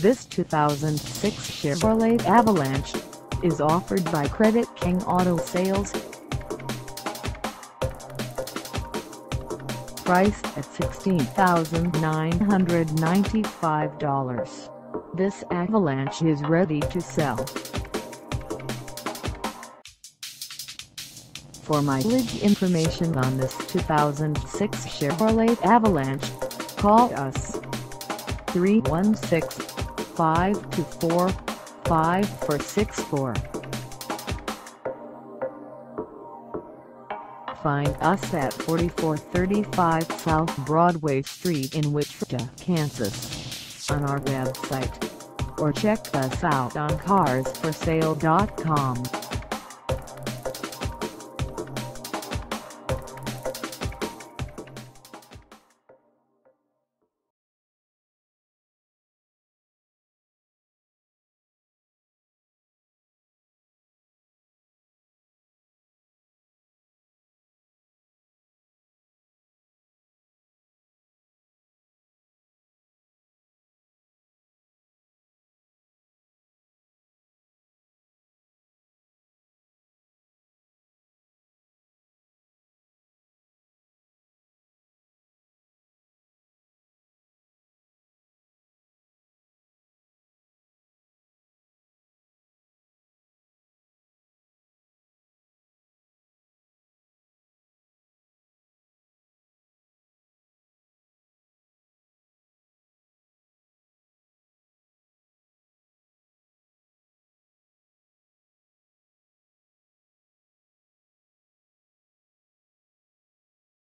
This 2006 Chevrolet Avalanche is offered by Credit King Auto Sales. Priced at $16,995, this Avalanche is ready to sell. For mileage information on this 2006 Chevrolet Avalanche, call us 316-524-5464. Find us at 4435 South Broadway Street in Wichita, Kansas, on our website, or check us out on carsforsale.com.